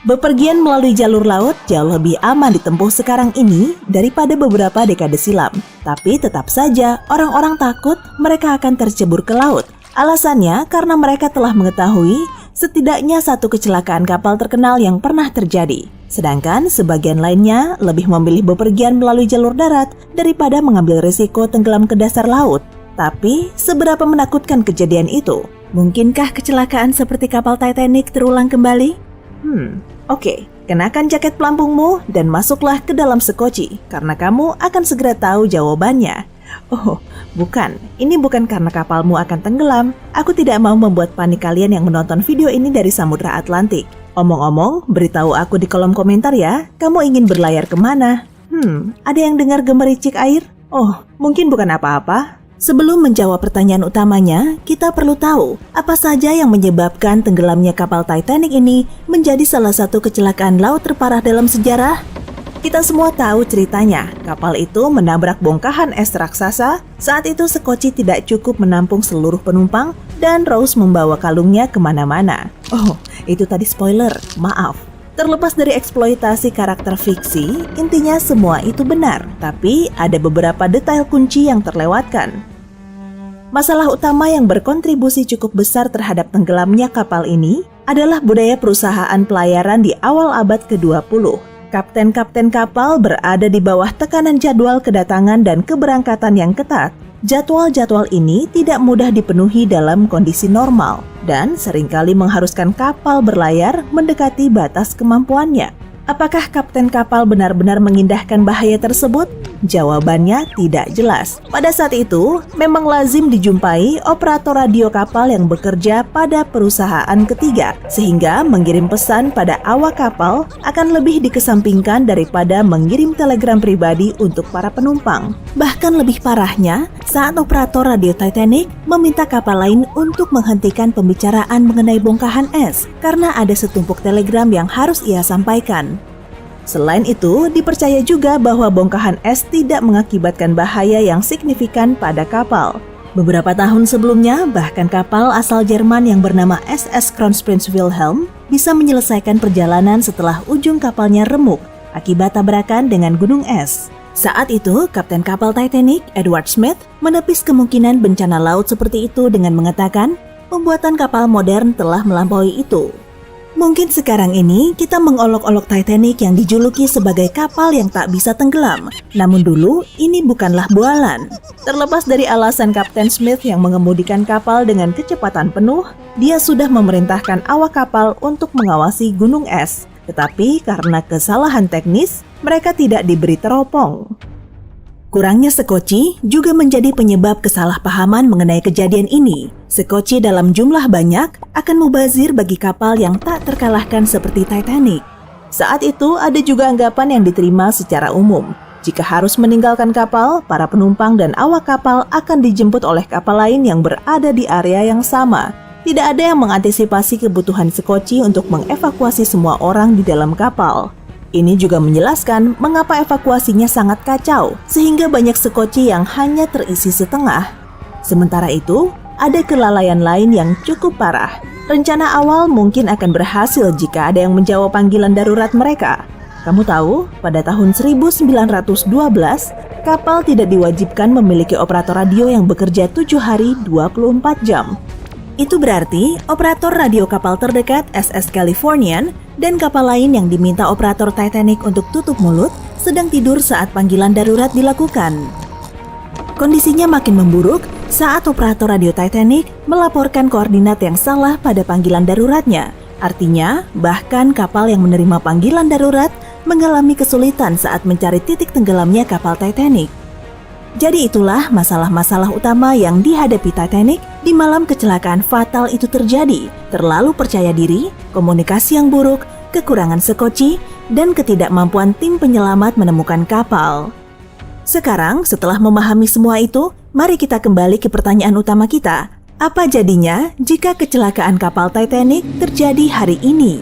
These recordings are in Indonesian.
Bepergian melalui jalur laut jauh lebih aman ditempuh sekarang ini daripada beberapa dekade silam. Tapi tetap saja orang-orang takut mereka akan tercebur ke laut. Alasannya karena mereka telah mengetahui setidaknya satu kecelakaan kapal terkenal yang pernah terjadi. Sedangkan sebagian lainnya lebih memilih bepergian melalui jalur darat daripada mengambil risiko tenggelam ke dasar laut. Tapi seberapa menakutkan kejadian itu? Mungkinkah kecelakaan seperti kapal Titanic terulang kembali? Oke, kenakan jaket pelampungmu dan masuklah ke dalam sekoci karena kamu akan segera tahu jawabannya. Oh, bukan. Ini bukan karena kapalmu akan tenggelam. Aku tidak mau membuat panik kalian yang menonton video ini dari Samudra Atlantik. Omong-omong, beritahu aku di kolom komentar ya, kamu ingin berlayar kemana? Ada yang dengar gemericik air? Oh, mungkin bukan apa-apa. Sebelum menjawab pertanyaan utamanya, kita perlu tahu apa saja yang menyebabkan tenggelamnya kapal Titanic ini menjadi salah satu kecelakaan laut terparah dalam sejarah. Kita semua tahu ceritanya, kapal itu menabrak bongkahan es raksasa. Saat itu sekoci tidak cukup menampung seluruh penumpang dan Rose membawa kalungnya kemana-mana. Oh, itu tadi spoiler, maaf. Terlepas dari eksploitasi karakter fiksi, intinya semua itu benar, tapi ada beberapa detail kunci yang terlewatkan. Masalah utama yang berkontribusi cukup besar terhadap tenggelamnya kapal ini adalah budaya perusahaan pelayaran di awal abad ke-20. Kapten-kapten kapal berada di bawah tekanan jadwal kedatangan dan keberangkatan yang ketat. Jadwal-jadwal ini tidak mudah dipenuhi dalam kondisi normal dan seringkali mengharuskan kapal berlayar mendekati batas kemampuannya. Apakah kapten kapal benar-benar mengindahkan bahaya tersebut? Jawabannya tidak jelas. Pada saat itu, memang lazim dijumpai operator radio kapal yang bekerja pada perusahaan ketiga, sehingga mengirim pesan pada awak kapal akan lebih dikesampingkan daripada mengirim telegram pribadi untuk para penumpang. Bahkan lebih parahnya, saat operator radio Titanic meminta kapal lain untuk menghentikan pembicaraan mengenai bongkahan es, karena ada setumpuk telegram yang harus ia sampaikan. Selain itu, dipercaya juga bahwa bongkahan es tidak mengakibatkan bahaya yang signifikan pada kapal. Beberapa tahun sebelumnya, bahkan kapal asal Jerman yang bernama SS Kronprinz Wilhelm bisa menyelesaikan perjalanan setelah ujung kapalnya remuk akibat tabrakan dengan gunung es. Saat itu, kapten kapal Titanic, Edward Smith, menepis kemungkinan bencana laut seperti itu dengan mengatakan, pembuatan kapal modern telah melampaui itu. Mungkin sekarang ini kita mengolok-olok Titanic yang dijuluki sebagai kapal yang tak bisa tenggelam. Namun dulu, ini bukanlah bualan. Terlepas dari alasan Kapten Smith yang mengemudikan kapal dengan kecepatan penuh, dia sudah memerintahkan awak kapal untuk mengawasi gunung es. Tetapi karena kesalahan teknis, mereka tidak diberi teropong. Kurangnya sekoci juga menjadi penyebab kesalahpahaman mengenai kejadian ini. Sekoci dalam jumlah banyak akan mubazir bagi kapal yang tak terkalahkan seperti Titanic. Saat itu ada juga anggapan yang diterima secara umum. Jika harus meninggalkan kapal, para penumpang dan awak kapal akan dijemput oleh kapal lain yang berada di area yang sama. Tidak ada yang mengantisipasi kebutuhan sekoci untuk mengevakuasi semua orang di dalam kapal. Ini juga menjelaskan mengapa evakuasinya sangat kacau, sehingga banyak sekoci yang hanya terisi setengah. Sementara itu, ada kelalaian lain yang cukup parah. Rencana awal mungkin akan berhasil jika ada yang menjawab panggilan darurat mereka. Kamu tahu, pada tahun 1912, kapal tidak diwajibkan memiliki operator radio yang bekerja 7 hari 24 jam. Itu berarti operator radio kapal terdekat SS Californian dan kapal lain yang diminta operator Titanic untuk tutup mulut sedang tidur saat panggilan darurat dilakukan. Kondisinya makin memburuk saat operator radio Titanic melaporkan koordinat yang salah pada panggilan daruratnya. Artinya, bahkan kapal yang menerima panggilan darurat mengalami kesulitan saat mencari titik tenggelamnya kapal Titanic. Jadi itulah masalah-masalah utama yang dihadapi Titanic di malam kecelakaan fatal itu terjadi. Terlalu percaya diri, komunikasi yang buruk, kekurangan sekoci, dan ketidakmampuan tim penyelamat menemukan kapal. Sekarang, setelah memahami semua itu, mari kita kembali ke pertanyaan utama kita. Apa jadinya jika kecelakaan kapal Titanic terjadi hari ini?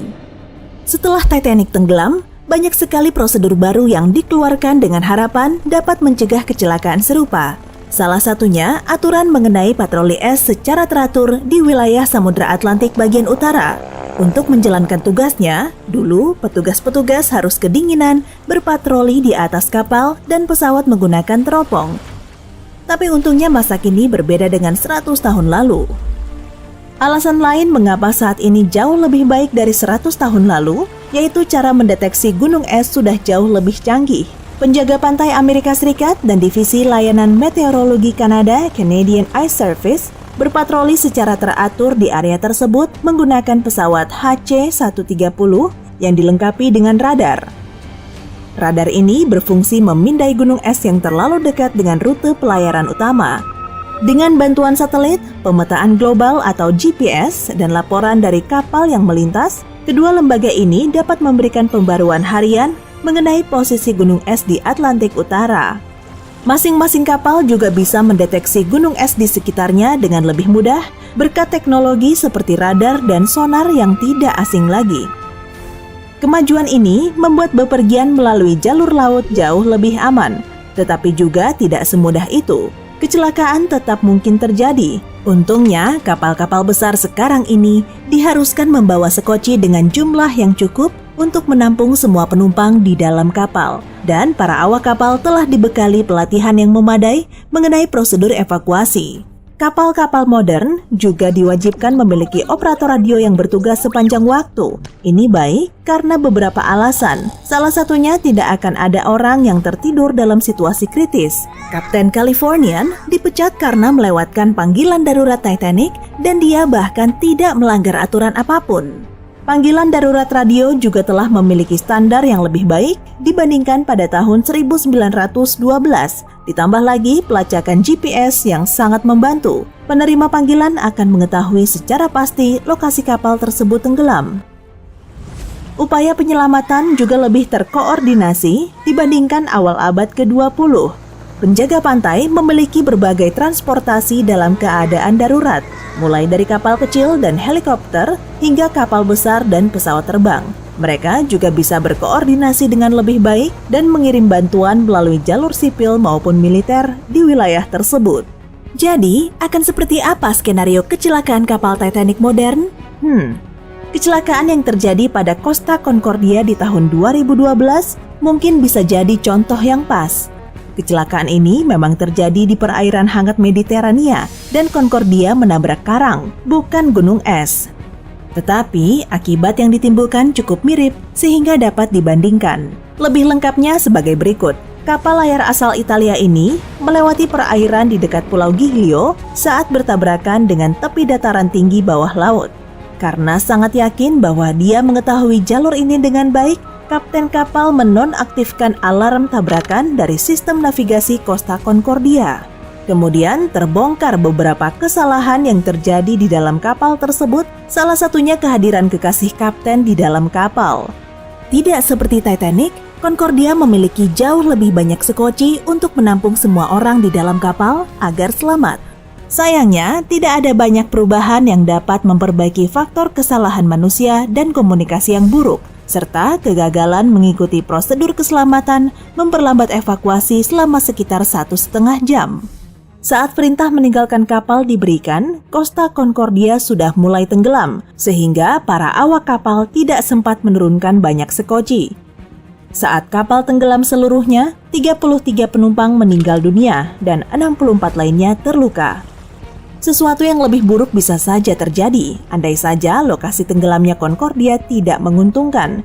Setelah Titanic tenggelam, banyak sekali prosedur baru yang dikeluarkan dengan harapan dapat mencegah kecelakaan serupa. Salah satunya aturan mengenai patroli es secara teratur di wilayah Samudra Atlantik bagian utara. Untuk menjalankan tugasnya, dulu petugas-petugas harus kedinginan berpatroli di atas kapal dan pesawat menggunakan teropong. Tapi untungnya masa kini berbeda dengan 100 tahun lalu. Alasan lain mengapa saat ini jauh lebih baik dari 100 tahun lalu, yaitu cara mendeteksi gunung es sudah jauh lebih canggih. Penjaga pantai Amerika Serikat dan Divisi Layanan Meteorologi Kanada, Canadian Ice Service, berpatroli secara teratur di area tersebut menggunakan pesawat HC-130 yang dilengkapi dengan radar. Radar ini berfungsi memindai gunung es yang terlalu dekat dengan rute pelayaran utama. Dengan bantuan satelit, pemetaan global atau GPS, dan laporan dari kapal yang melintas, kedua lembaga ini dapat memberikan pembaruan harian mengenai posisi gunung es di Atlantik Utara. Masing-masing kapal juga bisa mendeteksi gunung es di sekitarnya dengan lebih mudah berkat teknologi seperti radar dan sonar yang tidak asing lagi. Kemajuan ini membuat bepergian melalui jalur laut jauh lebih aman, tetapi juga tidak semudah itu. Kecelakaan tetap mungkin terjadi. Untungnya, kapal-kapal besar sekarang ini diharuskan membawa sekoci dengan jumlah yang cukup untuk menampung semua penumpang di dalam kapal. Dan para awak kapal telah dibekali pelatihan yang memadai mengenai prosedur evakuasi. Kapal-kapal modern juga diwajibkan memiliki operator radio yang bertugas sepanjang waktu. Ini baik karena beberapa alasan. Salah satunya tidak akan ada orang yang tertidur dalam situasi kritis. Kapten Californian dipecat karena melewatkan panggilan darurat Titanic dan dia bahkan tidak melanggar aturan apapun. Panggilan darurat radio juga telah memiliki standar yang lebih baik dibandingkan pada tahun 1912. Ditambah lagi pelacakan GPS yang sangat membantu. Penerima panggilan akan mengetahui secara pasti lokasi kapal tersebut tenggelam. Upaya penyelamatan juga lebih terkoordinasi dibandingkan awal abad ke-20. Penjaga pantai memiliki berbagai transportasi dalam keadaan darurat, mulai dari kapal kecil dan helikopter hingga kapal besar dan pesawat terbang. Mereka juga bisa berkoordinasi dengan lebih baik dan mengirim bantuan melalui jalur sipil maupun militer di wilayah tersebut. Jadi, akan seperti apa skenario kecelakaan kapal Titanic modern? Kecelakaan yang terjadi pada Costa Concordia di tahun 2012 mungkin bisa jadi contoh yang pas. Kecelakaan ini memang terjadi di perairan hangat Mediterania dan Concordia menabrak karang, bukan gunung es. Tetapi akibat yang ditimbulkan cukup mirip sehingga dapat dibandingkan. Lebih lengkapnya sebagai berikut. Kapal layar asal Italia ini melewati perairan di dekat Pulau Giglio saat bertabrakan dengan tepi dataran tinggi bawah laut. Karena sangat yakin bahwa dia mengetahui jalur ini dengan baik, kapten kapal menonaktifkan alarm tabrakan dari sistem navigasi Costa Concordia. Kemudian terbongkar beberapa kesalahan yang terjadi di dalam kapal tersebut, salah satunya kehadiran kekasih kapten di dalam kapal. Tidak seperti Titanic, Concordia memiliki jauh lebih banyak sekoci untuk menampung semua orang di dalam kapal agar selamat. Sayangnya, tidak ada banyak perubahan yang dapat memperbaiki faktor kesalahan manusia dan komunikasi yang buruk, serta kegagalan mengikuti prosedur keselamatan memperlambat evakuasi selama sekitar 1,5 jam. Saat perintah meninggalkan kapal diberikan, Costa Concordia sudah mulai tenggelam, sehingga para awak kapal tidak sempat menurunkan banyak sekoci. Saat kapal tenggelam seluruhnya, 33 penumpang meninggal dunia dan 64 lainnya terluka. Sesuatu yang lebih buruk bisa saja terjadi, andai saja lokasi tenggelamnya Concordia tidak menguntungkan.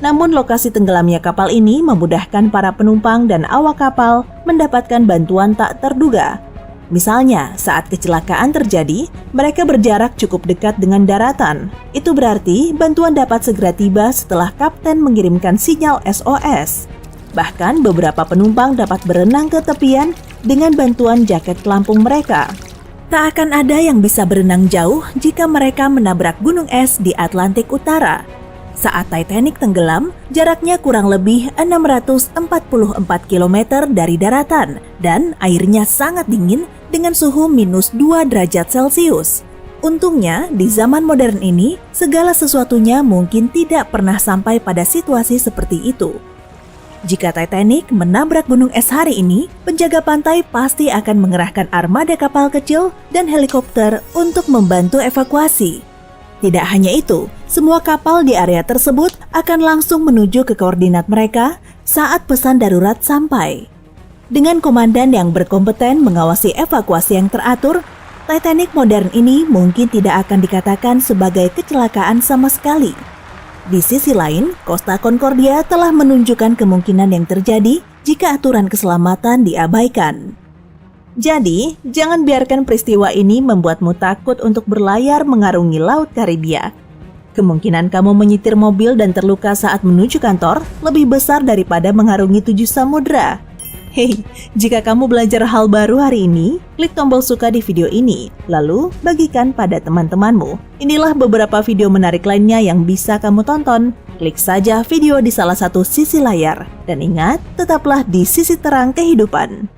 Namun lokasi tenggelamnya kapal ini memudahkan para penumpang dan awak kapal mendapatkan bantuan tak terduga. Misalnya, saat kecelakaan terjadi, mereka berjarak cukup dekat dengan daratan. Itu berarti bantuan dapat segera tiba setelah kapten mengirimkan sinyal SOS. Bahkan beberapa penumpang dapat berenang ke tepian dengan bantuan jaket pelampung mereka. Tak akan ada yang bisa berenang jauh jika mereka menabrak gunung es di Atlantik Utara. Saat Titanic tenggelam, jaraknya kurang lebih 644 km dari daratan dan airnya sangat dingin dengan suhu -2 derajat Celcius. Untungnya, di zaman modern ini, segala sesuatunya mungkin tidak pernah sampai pada situasi seperti itu. Jika Titanic menabrak gunung es hari ini, penjaga pantai pasti akan mengerahkan armada kapal kecil dan helikopter untuk membantu evakuasi. Tidak hanya itu, semua kapal di area tersebut akan langsung menuju ke koordinat mereka saat pesan darurat sampai. Dengan komandan yang berkompeten mengawasi evakuasi yang teratur, Titanic modern ini mungkin tidak akan dikatakan sebagai kecelakaan sama sekali. Di sisi lain, Costa Concordia telah menunjukkan kemungkinan yang terjadi jika aturan keselamatan diabaikan. Jadi, jangan biarkan peristiwa ini membuatmu takut untuk berlayar mengarungi Laut Karibia. Kemungkinan kamu menyetir mobil dan terluka saat menuju kantor lebih besar daripada mengarungi 7 samudra. Hei, jika kamu belajar hal baru hari ini, klik tombol suka di video ini, lalu bagikan pada teman-temanmu. Inilah beberapa video menarik lainnya yang bisa kamu tonton. Klik saja video di salah satu sisi layar. Dan ingat, tetaplah di sisi terang kehidupan.